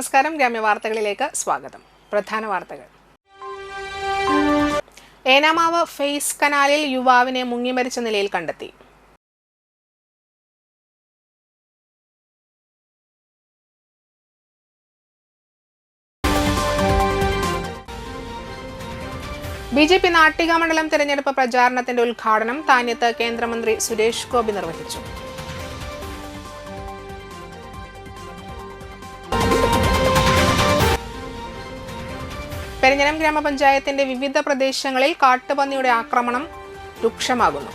നമസ്കാരം. ഗ്രാമ്യ വാർത്തകളിലേക്ക് സ്വാഗതം. പ്രധാന വാർത്തകൾ. ഏനാമാവ് ഫേസ് കനാലിൽ യുവാവിനെ മുങ്ങിമരിച്ച നിലയിൽ കണ്ടെത്തി. ബിജെപി നാട്ടിക മണ്ഡലം തെരഞ്ഞെടുപ്പ് പ്രചാരണത്തിന്റെ ഉദ്ഘാടനം താന്യത്ത് കേന്ദ്രമന്ത്രി സുരേഷ് ഗോപി നിർവഹിച്ചു. പെരിഞ്ഞനം ഗ്രാമപഞ്ചായത്തിന്റെ വിവിധ പ്രദേശങ്ങളിൽ കാട്ടുപന്നിയുടെ ആക്രമണം രൂക്ഷമാകുന്നു.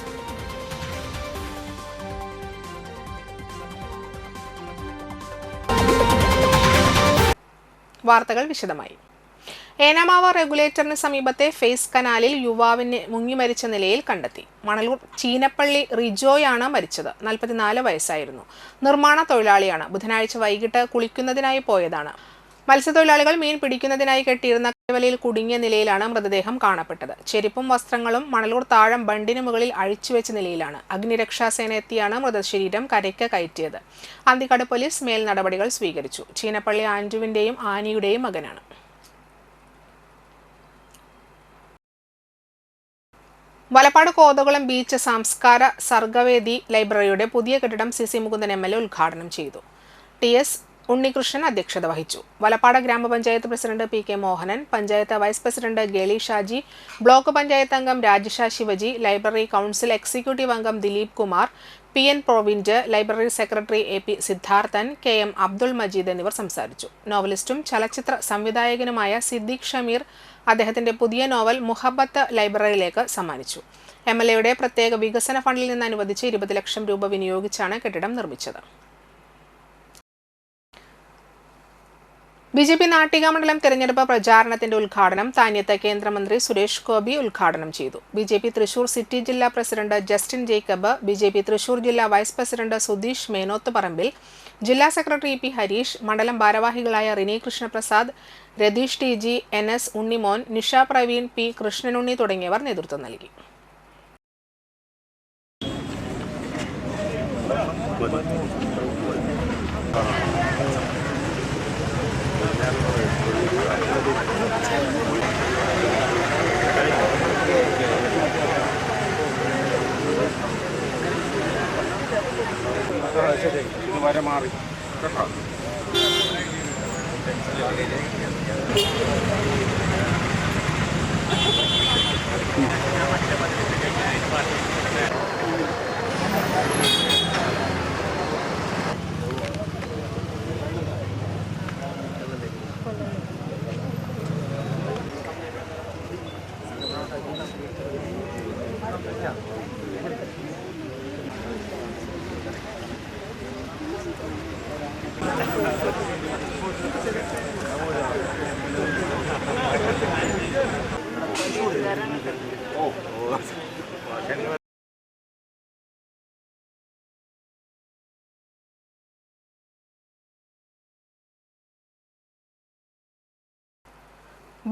വാർത്തകൾ വിശദമായി. ഏനാമാവ് റെഗുലേറ്ററിന് സമീപത്തെ ഫേസ് കനാലിൽ യുവാവിനെ മുങ്ങിമരിച്ച നിലയിൽ കണ്ടെത്തി. മണലൂർ ചീനപ്പള്ളി റിജോയാണ് മരിച്ചത്. 44 വയസ്സായിരുന്നു. നിർമ്മാണ തൊഴിലാളിയാണ്. ബുധനാഴ്ച വൈകിട്ട് കുളിക്കുന്നതിനായി പോയതാണ്. മത്സ്യത്തൊഴിലാളികൾ മീൻ പിടിക്കുന്നതിനായി കെട്ടിയിരുന്ന കൈവലയിൽ കുടുങ്ങിയ നിലയിലാണ് മൃതദേഹം കാണപ്പെട്ടത്. ചെരുപ്പും വസ്ത്രങ്ങളും മണലൂർ താഴം ബണ്ടിനു മുകളിൽ അഴിച്ചുവെച്ച നിലയിലാണ്. അഗ്നിരക്ഷാസേന എത്തിയാണ് മൃതശരീരം കരയ്ക്ക് കയറ്റിയത്. അന്തിക്കാട് പോലീസ് മേൽ നടപടികൾ സ്വീകരിച്ചു. ചീനപ്പള്ളി ആൻഡുവിന്റെയും ആനിയുടെയും മകനാണ്. വലപ്പാട് കോതകുളം ബീച്ച് സംസ്കാര സർഗവേദി ലൈബ്രറിയുടെ പുതിയ കെട്ടിടം CC മുകുന്ദൻ MLA ഉദ്ഘാടനം ചെയ്തു. TS ഉണ്ണികൃഷ്ണൻ അധ്യക്ഷത വഹിച്ചു. വലപ്പാട് ഗ്രാമപഞ്ചായത്ത് president PK Mohanan, panchayat vice president Geli Shaji, block panchayat അംഗം Rajisha Shivaji, library council executive അംഗം Dileep Kumar, PN Provind, library secretary AP Siddharthan, KM Abdul Majeed എന്നിവർ സംസാരിച്ചു. നോവലിസ്റ്റും ചലച്ചിത്ര സംവിധായകനുമായ സിദ്ദീഖ് ഷമീർ അദ്ദേഹത്തിന്റെ പുതിയ നോവൽ മുഹബത്ത് ലൈബ്രറിയിലേക്ക് സമ്മാനിച്ചു. MLAയുടെ പ്രത്യേക വികസന ഫണ്ടിൽ നിന്ന് അനുവദിച്ച് 20 ലക്ഷം രൂപ വിനിയോഗിച്ചാണ് കെട്ടിടം നിർമ്മിച്ചത്. ബിജെപി നാട്ടിക മണ്ഡലം തെരഞ്ഞെടുപ്പ് പ്രചാരണത്തിന്റെ ഉദ്ഘാടനം താന്യത്ത് കേന്ദ്രമന്ത്രി സുരേഷ് ഗോപി ഉദ്ഘാടനം ചെയ്തു. ബിജെപി തൃശൂർ സിറ്റി ജില്ലാ president Justin Jacob, BJP Thrissur ജില്ലാ വൈസ് പ്രസിഡന്റ് സുധീഷ് മേനോത്ത് പറമ്പിൽ, ജില്ലാ സെക്രട്ടറി EP ഹരീഷ്, മണ്ഡലം ഭാരവാഹികളായ Rini Krishnaprasad, Ratheesh TG, NS Unnimon, Nisha Praveen, P Krishnanunni തുടങ്ങിയവർ നേതൃത്വം നൽകി. മാറി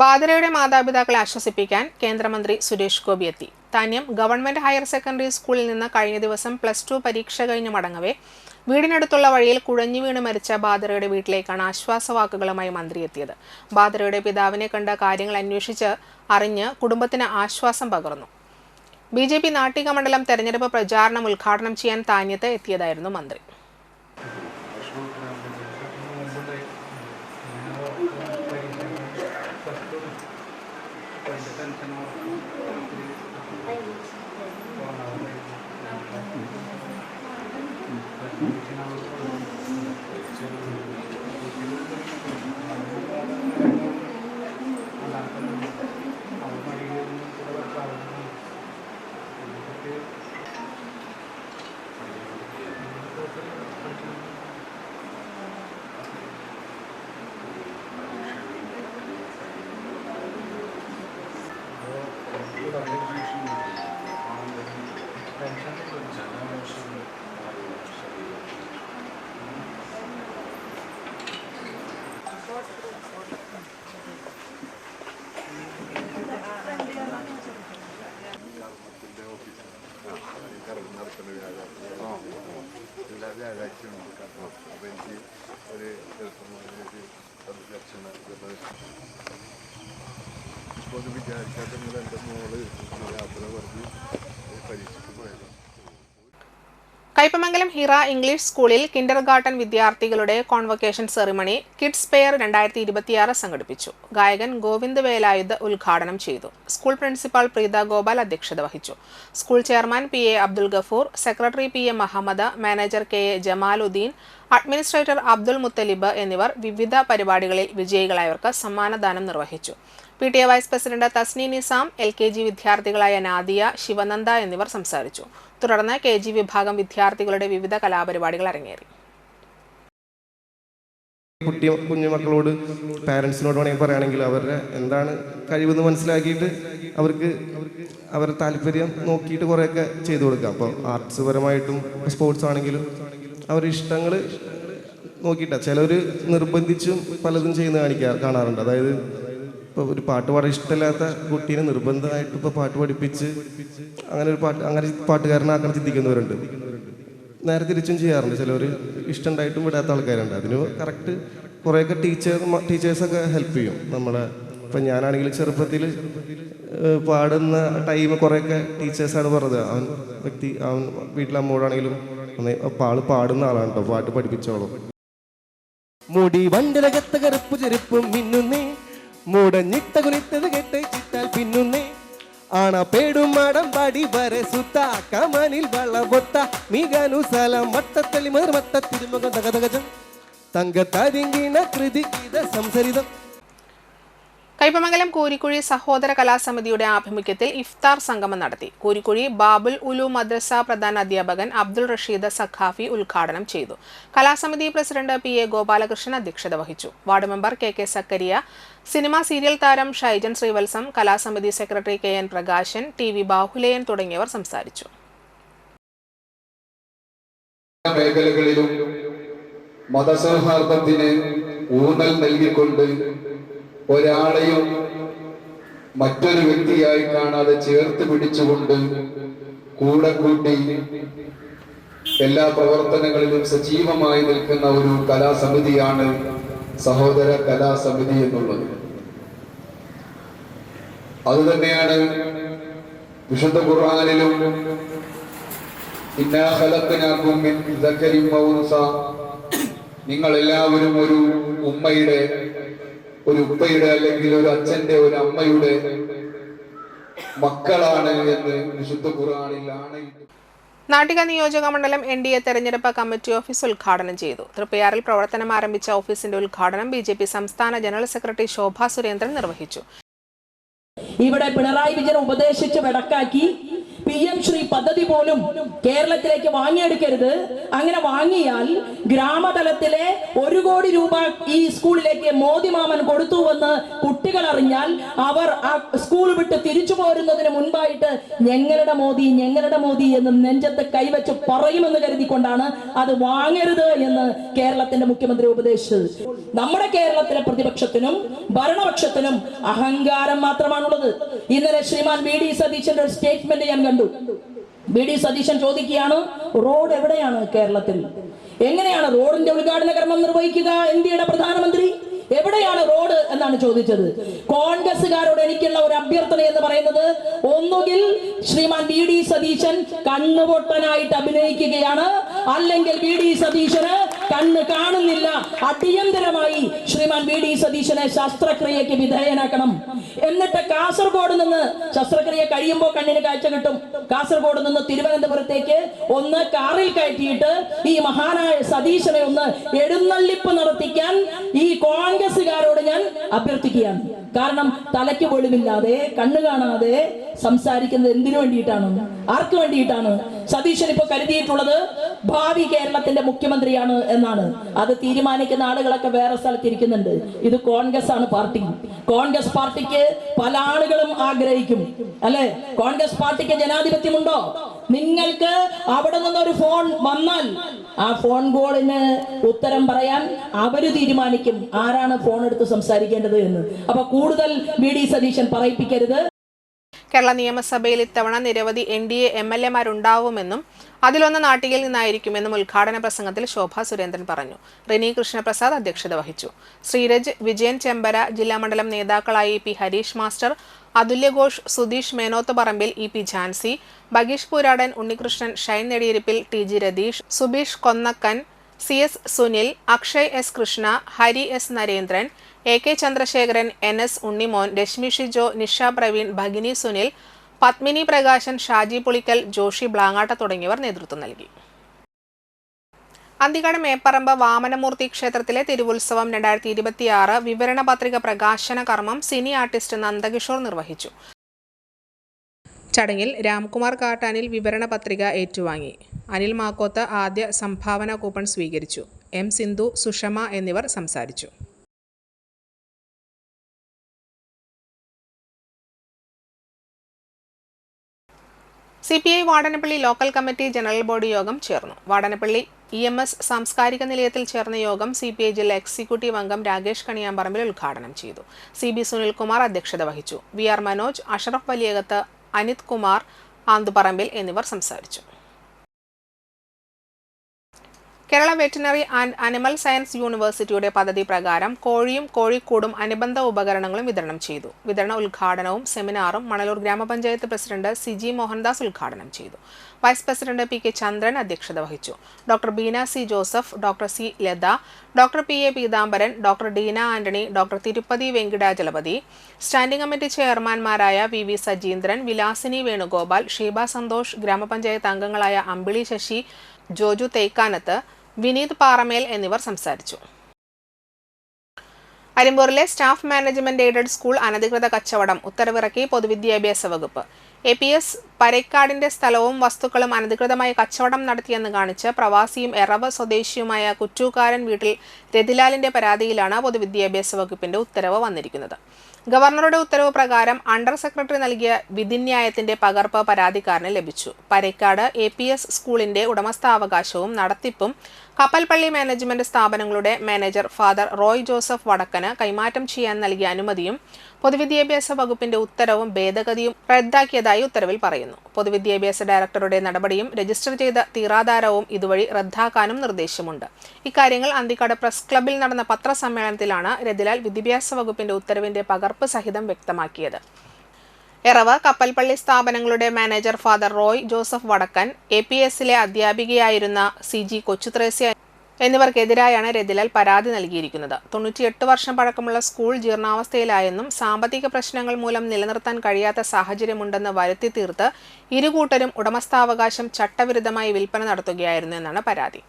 ബാദരയുടെ മാതാപിതാക്കളെ ആശ്വസിപ്പിക്കാൻ കേന്ദ്രമന്ത്രി സുരേഷ് ഗോപി എത്തി. താന്യം ഗവൺമെന്റ് ഹയർ സെക്കൻഡറി സ്കൂളിൽ നിന്ന് കഴിഞ്ഞ ദിവസം +2 പരീക്ഷ കഴിഞ്ഞ് മടങ്ങവേ വീടിനടുത്തുള്ള വഴിയിൽ കുഴഞ്ഞു വീണ് മരിച്ച ബാദരയുടെ വീട്ടിലേക്കാണ് ആശ്വാസവാക്കുകളുമായി മന്ത്രി എത്തിയത്. ബാദരയുടെ പിതാവിനെ കണ്ട കാര്യങ്ങൾ അന്വേഷിച്ച് അറിഞ്ഞ് കുടുംബത്തിന് ആശ്വാസം പകർന്നു. ബിജെപി നാട്ടിക മണ്ഡലം തെരഞ്ഞെടുപ്പ് പ്രചാരണം ഉദ്ഘാടനം ചെയ്യാൻ താന്യത്ത് എത്തിയതായിരുന്നു മന്ത്രി. കയ്പമംഗലം ഹിറ ഇംഗ്ലീഷ് സ്കൂളിൽ കിൻഡർഗാർട്ടൻ വിദ്യാർത്ഥികളുടെ കോൺവൊക്കേഷൻ സെറിമണി കിഡ്സ് പെയർ 2026 സംഘടിപ്പിച്ചു. ഗായകൻ ഗോവിന്ദ് വേലായുധ് ഉദ്ഘാടനം ചെയ്തു. സ്കൂൾ പ്രിൻസിപ്പാൾ പ്രീത ഗോപാൽ അധ്യക്ഷത വഹിച്ചു. School chairman PA Abdul Gafoor, secretary PM Muhammad, manager KA Jamaluddin, administrator Abdul Muthalib എന്നിവർ വിവിധ പരിപാടികളിൽ വിജയികളായവർക്ക് സമ്മാനദാനം നിർവഹിച്ചു. PTA vice president Tasni Nizam, LKG വിദ്യാർത്ഥികളായ നാദിയ, ശിവനന്ദ എന്നിവർ സംസാരിച്ചു. തുടർന്ന് KG വിഭാഗം വിദ്യാർത്ഥികളുടെ വിവിധ കലാപരിപാടികൾ അരങ്ങേറി. കുഞ്ഞുമക്കളോട് പാരൻസിനോട് വേണമെങ്കിൽ പറയുകയാണെങ്കിൽ അവരുടെ എന്താണ് കഴിവെന്ന് മനസ്സിലാക്കിയിട്ട് അവർക്ക് അവരുടെ താല്പര്യം നോക്കിയിട്ട് കുറേയൊക്കെ ചെയ്തു കൊടുക്കുക. അപ്പോൾ ആർട്സ് പരമായിട്ടും സ്പോർട്സ് ആണെങ്കിലും അവരുടെ ഇഷ്ടങ്ങൾ നോക്കിയിട്ടാണ്. ചിലർ നിർബന്ധിച്ചും പലതും ചെയ്യുന്ന കാണാറുണ്ട്. അതായത് ഇപ്പോൾ ഒരു പാട്ട് പാടാൻ ഇഷ്ടമില്ലാത്ത കുട്ടീനെ നിർബന്ധമായിട്ട് ഇപ്പോൾ പാട്ട് പഠിപ്പിച്ച് അങ്ങനെ പാട്ടുകാരനാക്കാൻ ചിന്തിക്കുന്നവരുണ്ട്. നേരെ തിരിച്ചും ചെയ്യാറുണ്ട്. ചിലവർ ഇഷ്ടമുണ്ടായിട്ടും വിടാത്ത ആൾക്കാരുണ്ട്. അതിന് കറക്റ്റ് കുറേയൊക്കെ ടീച്ചേഴ്സൊക്കെ ഹെൽപ്പ് ചെയ്യും. നമ്മളെ ഇപ്പം ഞാനാണെങ്കിൽ ചെറുപ്പത്തിൽ പാടുന്ന ടൈം കുറേയൊക്കെ ടീച്ചേഴ്സാണ് പറഞ്ഞത്. അവൻ വീട്ടിലെ അമ്മോടാണെങ്കിലും ആള് പാടുന്ന ആളാണ് കേട്ടോ, പാട്ട് പഠിപ്പിച്ചോളും. മുടി വണ്ടിലകത്ത കറുപ്പ് ചെരുപ്പും മിന്നുന്നേ, മൂടഞ്ഞിട്ട കുനിത്തത് കേട്ട് ചിത്താൽ പിന്നുന്നേ, ആണ പേടും മാടം പാടി വരെ സുത്ത കമനിൽ വളബൊത്ത മികനുസലം മട്ടത്തലി മറുമട്ട തിരുമുഖം തകതകജം തങ്കത്തരിങ്കിണ കൃതി ഗീത സംസരിതം. കയ്പമംഗലം കൂരിക്കുഴി സഹോദര കലാസമിതിയുടെ ആഭിമുഖ്യത്തിൽ ഇഫ്താർ സംഗമം നടത്തി. കൂരിക്കുഴി ബാബുൽ ഉലൂ മദ്രസ പ്രധാന അധ്യാപകൻ അബ്ദുൾ റഷീദ് സഖാഫി ഉദ്ഘാടനം ചെയ്തു. കലാസമിതി പ്രസിഡന്റ് PA ഗോപാലകൃഷ്ണൻ അധ്യക്ഷത വഹിച്ചു. Ward member KK Zakariya, cinema serial താരം ഷൈജൻ ശ്രീവത്സം, കലാസമിതി secretary KN Prakashan, TV Bahuleyan തുടങ്ങിയവർ സംസാരിച്ചു. മേഖലകളിലും മതസൗഹാർദ്ദത്തിന് ഊന്നൽ നൽകിക്കൊണ്ട് ഒരാളെയും മറ്റൊരു വ്യക്തിയായി കാണാതെ ചേർത്ത് പിടിച്ചുകൊണ്ട് കൂടെ കൂട്ടി എല്ലാ പ്രവർത്തനങ്ങളിലും സജീവമായി നിൽക്കുന്ന ഒരു കലാസമിതിയാണ് സഹോദര കലാസമിതി എന്നുള്ളത്. അതുതന്നെയാണ് വിശുദ്ധ ഖുർആനിലും ഇന്നാ ഖലഖനാകും മിൻ ദക്കരിൻ വ ഉൻസ, നിങ്ങൾ എല്ലാവരും ഒരു ഉമ്മയുടെ, ഒരു ഉപ്പയുടെ അല്ലെങ്കിൽ ഒരു അച്ഛന്റെ, ഒരു അമ്മയുടെ മക്കളാണ് എന്ന് വിശുദ്ധ ഖുർആനിൽ ആണയിട്ട്. നാട്ടിക നിയോജക മണ്ഡലം NDA തെരഞ്ഞെടുപ്പ് കമ്മിറ്റി ഓഫീസ് ഉദ്ഘാടനം ചെയ്തു. തൃപ്പയാറിൽ പ്രവർത്തനം ആരംഭിച്ച ഓഫീസിന്റെ ഉദ്ഘാടനം BJP സംസ്ഥാന ജനറൽ സെക്രട്ടറി ശോഭ സുരേന്ദ്രൻ നിർവഹിച്ചു. ഇവിടെ പിണറായി വിജയൻ ഉപദേശിച്ച് വെടക്കാക്കി PM ശ്രീ പദ്ധതി പോലും കേരളത്തിലേക്ക് വാങ്ങിയെടുക്കരുത്. അങ്ങനെ വാങ്ങിയാൽ ഗ്രാമതലത്തിലെ 1 കോടി രൂപ ഈ സ്കൂളിലേക്ക് മോദി മാമൻ കൊടുത്തുവെന്ന് കുട്ടികൾ അറിഞ്ഞാൽ അവർ ആ സ്കൂൾ വിട്ട് തിരിച്ചു പോരുന്നതിന് മുൻപായിട്ട് ഞങ്ങളുടെ മോദി എന്ന് നെഞ്ചത്ത് കൈവച്ച് പറയുമെന്ന് കരുതിക്കൊണ്ടാണ് അത് വാങ്ങരുത് എന്ന് കേരളത്തിന്റെ മുഖ്യമന്ത്രി ഉപദേശിച്ചത്. നമ്മുടെ കേരളത്തിലെ പ്രതിപക്ഷത്തിനും ഭരണപക്ഷത്തിനും അഹങ്കാരം മാത്രമാണുള്ളത്. ഇന്നലെ ശ്രീമാൻ VD സതീശന്റെ ഒരു സ്റ്റേറ്റ്മെന്റ് ഞാൻ കണ്ടു. VD സതീശൻ ചോദിക്കുകയാണ്, റോഡ് എവിടെയാണ് കേരളത്തിൽ? എങ്ങനെയാണ് റോഡിന്റെ ഉദ്ഘാടന കർമ്മം നിർവഹിക്കുക ഇന്ത്യയുടെ പ്രധാനമന്ത്രി? എവിടെയാണ് റോഡ് എന്നാണ് ചോദിച്ചത്. കോൺഗ്രസുകാരോട് എനിക്കുള്ള ഒരു അഭ്യർത്ഥന എന്ന് പറയുന്നത്, ഒന്നുകിൽ ശ്രീമാൻ VD സതീശൻ കണ്ണുപൊട്ടനായിട്ട് അഭിനയിക്കുകയാണ്, അല്ലെങ്കിൽ VD സതീശന് കണ്ണ് കാണുന്നില്ല. അടിയന്തരമായി ശ്രീമാൻ VD സതീശനെ ശസ്ത്രക്രിയക്ക് വിധേയനാക്കണം. എന്നിട്ട് കാസർഗോഡ് നിന്ന് ശസ്ത്രക്രിയ കഴിയുമ്പോൾ കണ്ണിന് കാഴ്ച കിട്ടും. കാസർഗോഡ് നിന്ന് തിരുവനന്തപുരത്തേക്ക് ഒന്ന് കാറിൽ കയറ്റിയിട്ട് ഈ മഹാനായ സതീശനെ ഒന്ന് എഴുന്നള്ളിപ്പ് നടത്തിക്കാൻ ഈ കോൺഗ്രസുകാരോട് ഞാൻ അഭ്യർത്ഥിക്കുകയാണ്. കാരണം തലയ്ക്ക് വെളിവില്ലാതെ കണ്ണു കാണാതെ സംസാരിക്കുന്നത് എന്തിനു വേണ്ടിയിട്ടാണ്? ആർക്ക് വേണ്ടിയിട്ടാണ്? സതീശൻ ഇപ്പൊ കരുതിയിട്ടുള്ളത് ഭാവി കേരളത്തിന്റെ മുഖ്യമന്ത്രിയാണ് എന്നാണ്. അത് തീരുമാനിക്കുന്ന ആളുകളൊക്കെ വേറെ സ്ഥലത്തിരിക്കുന്നുണ്ട്. ഇത് കോൺഗ്രസ് ആണ് പാർട്ടി. കോൺഗ്രസ് പാർട്ടിക്ക് പല ആളുകളും ആഗ്രഹിക്കും, അല്ലെ? കോൺഗ്രസ് പാർട്ടിക്ക് ജനാധിപത്യമുണ്ടോ? നിങ്ങൾക്ക് അവിടെ നിന്നൊരു ഫോൺ വന്നാൽ ആ ഫോൺ കോളിന് ഉത്തരം പറയാൻ അവര് തീരുമാനിക്കും ആരാണ് ഫോൺ എടുത്ത് സംസാരിക്കേണ്ടത് എന്ന്. അപ്പൊ കൂടുതൽ VD സതീശൻ പറയിപ്പിക്കരുത്. കേരള നിയമസഭയിൽ ഇത്തവണ നിരവധി NDA MLA-മാരുണ്ടാവുമെന്നും അതിലൊന്ന് നാട്ടികയിൽ നിന്നായിരിക്കുമെന്നും ഉദ്ഘാടന പ്രസംഗത്തിൽ ശോഭ സുരേന്ദ്രൻ പറഞ്ഞു. റിനി കൃഷ്ണപ്രസാദ് അധ്യക്ഷത വഹിച്ചു. ശ്രീരജ്, വിജയൻ ചെമ്പര, ജില്ലാ മണ്ഡലം നേതാക്കളായി P Harish master, Athulya Ghosh, Sudheesh Menoth Parambil, EP Jhansi, Bageesh Pooradan, Unnikrishnan, Shine Nediyirippil, TG Ratheesh, Subeesh Konnakkan, CS Sunil, Akshay S Krishna, Hari S Narendran, AK Chandrasekharan, NS Unnimon, Rashmi Shijo, Nisha Praveen, Bhagini Sunil, Padmini Prakashan, Shaji Pulikkal, Joshy Blangatta തുടങ്ങിയവർ നേതൃത്വം നൽകി. അന്തിക്കാട് മേപ്പറമ്പ് വാമനമൂർത്തി ക്ഷേത്രത്തിലെ തിരുവുത്സവം 2026 വിവരണ പത്രിക പ്രകാശന കർമ്മം സിനി ആർട്ടിസ്റ്റ് നന്ദകിഷോർ നിർവഹിച്ചു. ചടങ്ങിൽ രാംകുമാർ കാട്ടാനിൽ വിവരണ പത്രിക ഏറ്റുവാങ്ങി. അനിൽ മാക്കോത്ത് ആദ്യ സംഭാവന കൂപ്പൺ സ്വീകരിച്ചു. M സിന്ധു, സുഷമ എന്നിവർ സംസാരിച്ചു. CPI Vadanappally local committee general body യോഗം ചേർന്നു. വാടനപ്പള്ളി EMS സാംസ്കാരിക നിലയത്തിൽ ചേർന്ന യോഗം CPI ജില്ലാ എക്സിക്യൂട്ടീവ് അംഗം രാകേഷ് കണിയാമ്പറമ്പിൽ ഉദ്ഘാടനം ചെയ്തു. CB സുനിൽകുമാർ അധ്യക്ഷത വഹിച്ചു. VR മനോജ്, അഷറഫ് വലിയകത്ത്, അനിത് കുമാർ ആന്തുപറമ്പിൽ എന്നിവർ സംസാരിച്ചു. Kerala veterinary and animal science യൂണിവേഴ്സിറ്റിയുടെ പദ്ധതി പ്രകാരം കോഴിയും കോഴിക്കൂടും അനുബന്ധ ഉപകരണങ്ങളും വിതരണം ചെയ്തു. വിതരണ ഉദ്ഘാടനവും സെമിനാറും മണലൂർ ഗ്രാമപഞ്ചായത്ത് പ്രസിഡന്റ് CG മോഹൻദാസ് ഉദ്ഘാടനം ചെയ്തു. വൈസ് പ്രസിഡന്റ് PK ചന്ദ്രൻ അധ്യക്ഷത വഹിച്ചു. Doctor Beena C Joseph, doctor C Latha, doctor PA Pithambaran, doctor Deena Antony, doctor Tirupati Venkatachalapathy, standing committee ചെയർമാൻമാരായ VV സജീന്ദ്രൻ, വിലാസിനി വേണുഗോപാൽ, ഷീബ സന്തോഷ്, ഗ്രാമപഞ്ചായത്ത് അംഗങ്ങളായ അമ്പിളി ശശി, ജോജു തേക്കാനത്ത്, വിനീത് പാറമേൽ എന്നിവർ സംസാരിച്ചു. അരിമ്പൂരിലെ സ്റ്റാഫ് മാനേജ്മെന്റ് എയ്ഡഡ് സ്കൂൾ അനധികൃത കച്ചവടം ഉത്തരവിറക്കി പൊതുവിദ്യാഭ്യാസ വകുപ്പ്. APS പരേക്കാടിന്റെ സ്ഥലവും വസ്തുക്കളും അനധികൃതമായി കച്ചവടം നടത്തിയെന്ന് കാണിച്ച് പ്രവാസിയും എറവ് സ്വദേശിയുമായ കുറ്റൂക്കാരൻ വീട്ടിൽ രതിലാലിന്റെ പരാതിയിലാണ് പൊതുവിദ്യാഭ്യാസ വകുപ്പിന്റെ ഉത്തരവ് വന്നിരിക്കുന്നത്. ഗവർണറുടെ ഉത്തരവ് പ്രകാരം അണ്ടർ സെക്രട്ടറി നൽകിയ വിധിന്യായത്തിന്റെ പകർപ്പ് പരാതിക്കാരന് ലഭിച്ചു. പരേക്കാട് APS സ്കൂളിന്റെ ഉടമസ്ഥാവകാശവും നടത്തിപ്പും കപ്പൽപ്പള്ളി മാനേജ്മെന്റ് സ്ഥാപനങ്ങളുടെ മാനേജർ ഫാദർ റോയ് ജോസഫ് വടക്കന് കൈമാറ്റം ചെയ്യാൻ നൽകിയ അനുമതിയും പൊതുവിദ്യാഭ്യാസ വകുപ്പിന്റെ ഉത്തരവും ഭേദഗതിയും റദ്ദാക്കിയതായി ഉത്തരവിൽ പറയുന്നു. പൊതുവിദ്യാഭ്യാസ ഡയറക്ടറുടെ നടപടിയും രജിസ്റ്റർ ചെയ്ത തീറാധാരവും ഇതുവഴി റദ്ദാക്കാനും നിർദ്ദേശമുണ്ട്. ഇക്കാര്യങ്ങൾ അന്തിക്കാട് പ്രസ് ക്ലബ്ബിൽ നടന്ന പത്രസമ്മേളനത്തിലാണ് രതിലാൽ വിദ്യാഭ്യാസ വകുപ്പിന്റെ ഉത്തരവിന്റെ പകർപ്പ് സഹിതം വ്യക്തമാക്കിയത്. എറവ് കപ്പൽപ്പള്ളി സ്ഥാപനങ്ങളുടെ മാനേജർ ഫാദർ റോയ് ജോസഫ് വടക്കൻ, APSലെ അധ്യാപികയായിരുന്ന CG കൊച്ചുത്രേസ്യ എന്നിവർക്കെതിരായാണ് രതിലാൽ പരാതി നൽകിയിരിക്കുന്നത്. 98 വർഷം പഴക്കമുള്ള സ്കൂൾ ജീർണാവസ്ഥയിലായെന്നും സാമ്പത്തിക പ്രശ്നങ്ങൾ മൂലം നിലനിർത്താൻ കഴിയാത്ത സാഹചര്യമുണ്ടെന്ന് വരുത്തി തീർത്ത് ഇരുകൂട്ടരും ഉടമസ്ഥാവകാശം ചട്ടവിരുദ്ധമായി വിൽപ്പന നടത്തുകയായിരുന്നു എന്നാണ് പരാതി.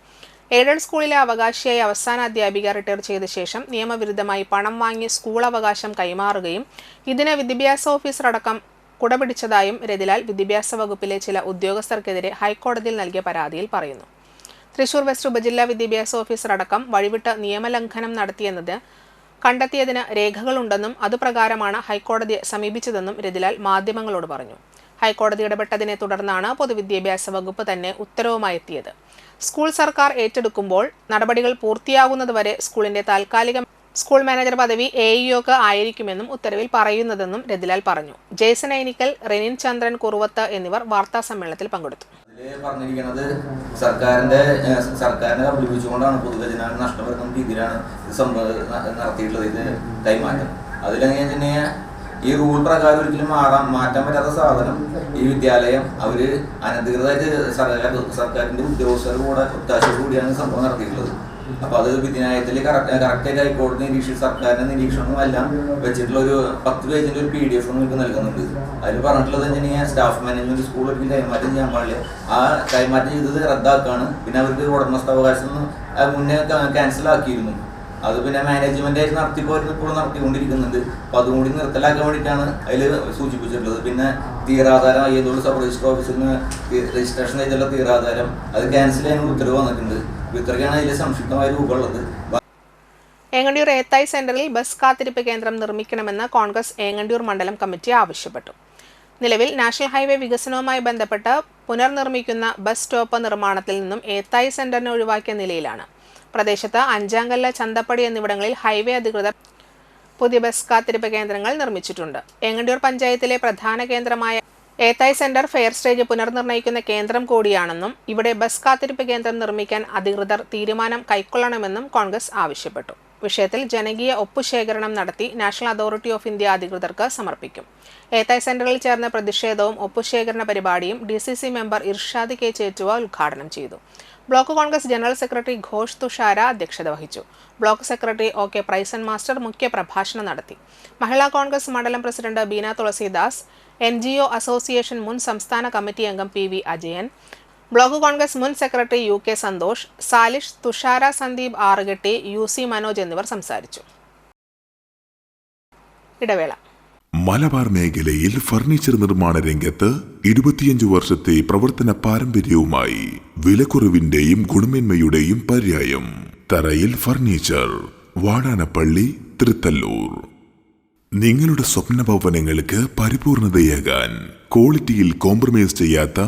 എയ്ഡഡ് സ്കൂളിലെ അവകാശിയായി അവസാന അധ്യാപിക റിട്ടയർ ചെയ്ത ശേഷം നിയമവിരുദ്ധമായി പണം വാങ്ങി സ്കൂൾ അവകാശം കൈമാറുകയും ഇതിന് വിദ്യാഭ്യാസ ഓഫീസർ അടക്കം കുടപിടിച്ചതായും രതിലാൽ വിദ്യാഭ്യാസ വകുപ്പിലെ ചില ഉദ്യോഗസ്ഥർക്കെതിരെ ഹൈക്കോടതിയിൽ നൽകിയ പരാതിയിൽ പറയുന്നു. തൃശൂർ വെസ്റ്റ് ഉപജില്ലാ വിദ്യാഭ്യാസ ഓഫീസർ അടക്കം വഴിവിട്ട് നിയമലംഘനം നടത്തിയെന്നത് കണ്ടെത്തിയതിന് രേഖകളുണ്ടെന്നും അതുപ്രകാരമാണ് ഹൈക്കോടതിയെ സമീപിച്ചതെന്നും രതിലാൽ മാധ്യമങ്ങളോട് പറഞ്ഞു. ഹൈക്കോടതി ഇടപെട്ടതിനെ തുടർന്നാണ് പൊതുവിദ്യാഭ്യാസ വകുപ്പ് തന്നെ ഉത്തരവുമായി എത്തിയത്. സ്കൂൾ സർക്കാർ ഏറ്റെടുക്കുമ്പോൾ നടപടികൾ പൂർത്തിയാകുന്നതുവരെ സ്കൂളിന്റെ താൽക്കാലിക സ്കൂൾ മാനേജർ പദവി AEOക്ക് ആയിരിക്കുമെന്നും ഉത്തരവിൽ പറയുന്നതെന്നും രതിലാൽ പറഞ്ഞു. ജേസൺ ഐനിക്കൽ, റെനിൻ ചന്ദ്രൻ കുറുവത്ത് എന്നിവർ വാർത്താ സമ്മേളനത്തിൽ പങ്കെടുത്തു. പറഞ്ഞിരിക്കുന്നത് സർക്കാരിനെ കബളിപ്പിച്ചുകൊണ്ടാണ് പൊതുഖജനാവിന് നഷ്ടം വരുന്ന രീതിയിലാണ് ഇത് നടത്തിയിട്ടുള്ളത്. ഇത് കൈമാറ്റം അതിലെങ്ങനെ തന്നെ ഈ റൂൾ പ്രകാരം ഒരിക്കലും മാറ്റാൻ പറ്റാത്ത സാധനം ഈ വിദ്യാലയം അവര് അനധികൃതമായിട്ട് സർക്കാരിന്റെ ഉദ്യോഗസ്ഥർ കൂടെ ഒത്താശയോട് കൂടിയാണ് സംഭവം നടത്തിയിട്ടുള്ളത്. അപ്പൊ അത് വിധിന്യായത്തിൽ കറക്റ്റായിട്ട് ഹൈക്കോടതി നിരീക്ഷിച്ച് സർക്കാരിന്റെ നിരീക്ഷണവും എല്ലാം വെച്ചിട്ടുള്ള ഒരു 10 പേജിന്റെ ഒരു PDF നിങ്ങൾക്ക് നൽകുന്നുണ്ട്. അതിൽ പറഞ്ഞിട്ടുള്ളത് എങ്ങനെയാ സ്റ്റാഫ് മാനേജ്മെന്റ് സ്കൂൾ ഒരിക്കലും കൈമാറ്റം ചെയ്യാൻ പാടില്ല. ആ കൈമാറ്റം ചെയ്തത് റദ്ദാക്കാണ്. പിന്നെ അവർക്ക് ഉടമസ്ഥാവകാശം മുന്നേ ക്യാൻസൽ ആക്കിയിരുന്നു. അത് പിന്നെ മാനേജ്മെന്റ് ആയിട്ട് നടത്തിപ്പോയിരുന്നു, ഇപ്പോഴും നടത്തിക്കൊണ്ടിരിക്കുന്നുണ്ട്. അപ്പൊ അതും കൂടി നിർത്തലാക്കാൻ വേണ്ടിയിട്ടാണ് അതിൽ സൂചിപ്പിച്ചിട്ടുള്ളത്. പിന്നെ തീറാധാരം അയ്യന്തോട് സബ് രജിസ്റ്റർ ഓഫീസിൽ നിന്ന് രജിസ്ട്രേഷൻ ചെയ്തുള്ള തീറാധാരം അത് ക്യാൻസൽ ചെയ്യാൻ ഉത്തരവ് വന്നിട്ടുണ്ട്. ഇത്രയ്ക്കാണ് അതിൽ സംക്ഷിപ്തമായ രൂപമുള്ളത്. ഏങ്ങണ്ടിയൂർ ഏത്തായി സെന്ററിൽ ബസ് കാത്തിരിപ്പ് കേന്ദ്രം നിർമ്മിക്കണമെന്ന് കോൺഗ്രസ് ഏങ്ങണ്ടിയൂർ മണ്ഡലം കമ്മിറ്റി ആവശ്യപ്പെട്ടു. നിലവിൽ നാഷണൽ ഹൈവേ വികസനവുമായി ബന്ധപ്പെട്ട് പുനർനിർമ്മിക്കുന്ന ബസ് സ്റ്റോപ്പ് നിർമ്മാണത്തിൽ നിന്നും ഏത്തായി സെന്ററിനെ ഒഴിവാക്കിയ നിലയിലാണ്. പ്രദേശത്ത് അഞ്ചാങ്കല്ല്, ചന്തപ്പടി എന്നിവിടങ്ങളിൽ ഹൈവേ അധികൃതർ പുതിയ ബസ് കാത്തിരിപ്പ് കേന്ദ്രങ്ങൾ നിർമ്മിച്ചിട്ടുണ്ട്. എങ്ങണ്ടിയൂർ പഞ്ചായത്തിലെ പ്രധാന കേന്ദ്രമായ ഏത്തായ് സെന്റർ ഫെയർ സ്റ്റേജ് പുനർനിർണ്ണയിക്കുന്ന കേന്ദ്രം കൂടിയാണെന്നും ഇവിടെ ബസ് കാത്തിരിപ്പ് കേന്ദ്രം നിർമ്മിക്കാൻ അധികൃതർ തീരുമാനം കൈക്കൊള്ളണമെന്നും കോൺഗ്രസ് ആവശ്യപ്പെട്ടു. വിഷയത്തിൽ ജനകീയ ഒപ്പുശേഖരണം നടത്തി നാഷണൽ അതോറിറ്റി ഓഫ് ഇന്ത്യ അധികൃതർക്ക് സമർപ്പിക്കും. ഏത്തായ് സെന്ററിൽ ചേർന്ന പ്രതിഷേധവും ഒപ്പുശേഖരണ പരിപാടിയും DCC member Irshad K Chettuva ഉദ്ഘാടനം ചെയ്തു. Block Congress general secretary Ghosh Thushara അധ്യക്ഷത വഹിച്ചു. Block secretary OK Prysen master മുഖ്യ പ്രഭാഷണം നടത്തി. മഹിളാ കോൺഗ്രസ് മണ്ഡലം president Beena Thulasidas, NGO association മുൻ സംസ്ഥാന കമ്മിറ്റി അംഗം PV അജയൻ, ബ്ലോക്ക് കോൺഗ്രസ് മുൻ secretary UK Santhosh, Salish, Thushara Sandeep Arukatti, UC Manoj എന്നിവർ സംസാരിച്ചു. ഇടവേള. മലബാർ മേഖലയിൽ ഫർണിച്ചർ നിർമ്മാണ രംഗത്ത് 25 വർഷത്തെ പ്രവർത്തന പാരമ്പര്യവുമായി വിലക്കുറവിന്റെയും ഗുണമേന്മയുടെയും പര്യായം തറയിൽ ഫർണിച്ചർ, വാടാനപ്പള്ളി, തൃത്തല്ലൂർ. നിങ്ങളുടെ സ്വപ്ന ഭവനങ്ങൾക്ക് പരിപൂർണതയേകാൻ ക്വാളിറ്റിയിൽ കോംപ്രമൈസ് ചെയ്യാത്ത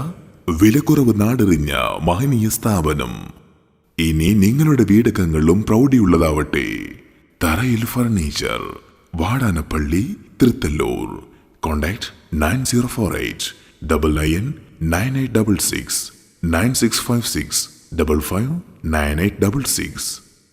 വിലക്കുറവ് നാടറിഞ്ഞ മഹനീയ സ്ഥാപനം. ഇനി നിങ്ങളുടെ വീടകങ്ങളും പ്രൗഢിയുള്ളതാവട്ടെ. തറയിൽ ഫർണിച്ചർ, വാടാനപ്പള്ളി, തൃത്തല്ലൂർ. കോൺടാക്ട് 9048 99 9866 9656 55 9866.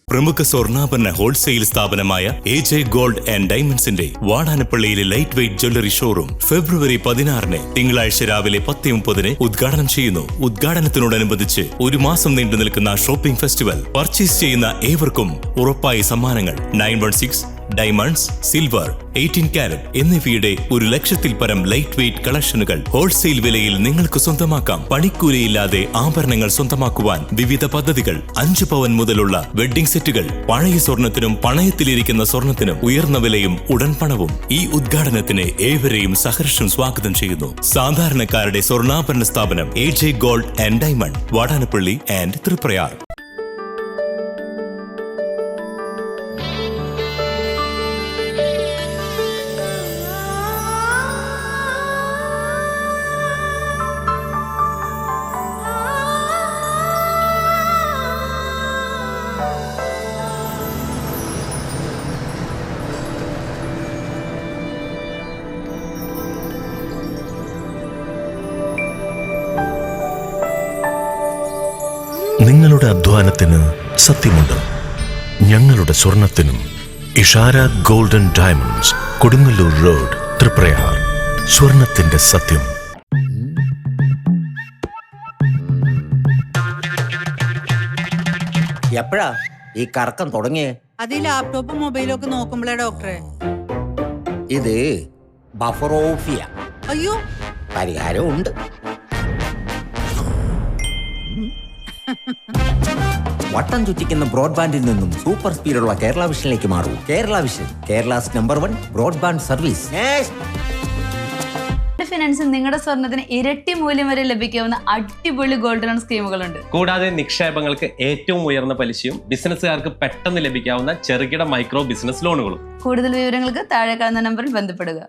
പ്രമുഖ സ്വർണ്ണാഭരണ ഹോൾസെയിൽ സ്ഥാപനമായ AJ ഗോൾഡ് ആൻഡ് ഡയമണ്ട്സിന്റെ വാടാനപ്പള്ളിയിലെ ലൈറ്റ് വെയ്റ്റ് ജ്വല്ലറി ഷോറൂം ഫെബ്രുവരി 16 തിങ്കളാഴ്ച രാവിലെ 10:30 ഉദ്ഘാടനം ചെയ്യുന്നു. ഉദ്ഘാടനത്തിനോടനുബന്ധിച്ച് ഒരു മാസം നീണ്ടു നിൽക്കുന്ന ഷോപ്പിംഗ് ഫെസ്റ്റിവൽ. പർച്ചേസ് ചെയ്യുന്ന ഏവർക്കും ഉറപ്പായ സമ്മാനങ്ങൾ. 916 ഡയമണ്ട്സ്, സിൽവർ, 18 കാരറ്റ് എന്നിവയുടെ 100,000-ൽ പരം ലൈറ്റ് വെയ്റ്റ് കളക്ഷനുകൾ ഹോൾസെയിൽ വിലയിൽ നിങ്ങൾക്ക് സ്വന്തമാക്കാം. പണിക്കൂലിയില്ലാതെ ആഭരണങ്ങൾ സ്വന്തമാക്കുവാൻ വിവിധ പദ്ധതികൾ. 5 പവൻ മുതലുള്ള വെഡ്ഡിംഗ് സെറ്റുകൾ. പഴയ സ്വർണത്തിനും പണയത്തിലിരിക്കുന്ന സ്വർണത്തിനും ഉയർന്ന വിലയും ഉടൻ പണവും. ഈ ഉദ്ഘാടനത്തിന് ഏവരെയും സഹർഷം സ്വാഗതം ചെയ്യുന്നു. സാധാരണക്കാരുടെ സ്വർണ്ണാഭരണ സ്ഥാപനം AJ gold and diamond, Vadanappally and Triprayar. നിങ്ങളുടെ അധ്വാനത്തിന് സത്യമുണ്ട്. ഞങ്ങളുടെ സ്വർണത്തിനും. Ishara golden diamonds, Kodungallur road, Triprayar. സ്വർണത്തിന്റെ സത്യം. എപ്പോഴാ ഈ കറക്കം തുടങ്ങിയേ? അത് ലാപ്ടോപ്പും മൊബൈലും ഒക്കെ നോക്കുമ്പോഴേ ഡോക്ടറെ. ഇത് ബഫറോഫിയ. അയ്യോ, പരിഹാരം ഉണ്ട്. വട്ടം ചുറ്റിക്കുന്ന ബ്രോഡ്ബാൻഡിൽ നിന്നും സൂപ്പർ സ്പീഡുള്ള കേരള വിഷനിലേക്ക് മാറൂ. Kerala vision, Kerala's #1 broadband service. ഫിനാൻസിൽ നിങ്ങളുടെ സ്വർണത്തിന് ഇരട്ടി മൂല്യം വരെ ലഭിക്കാവുന്ന അടിപൊളി ഗോൾഡ് ലോൺ സ്കീമുകളുണ്ട്. കൂടാതെ നിക്ഷേപങ്ങൾക്ക് ഏറ്റവും ഉയർന്ന പലിശയും ബിസിനസ്സുകാർക്ക് പെട്ടെന്ന് ലഭിക്കാവുന്ന ചെറുകിട മൈക്രോ ബിസിനസ് ലോണുകളും. കൂടുതൽ വിവരങ്ങൾക്ക് താഴെ കാണുന്ന നമ്പറിൽ ബന്ധപ്പെടുക.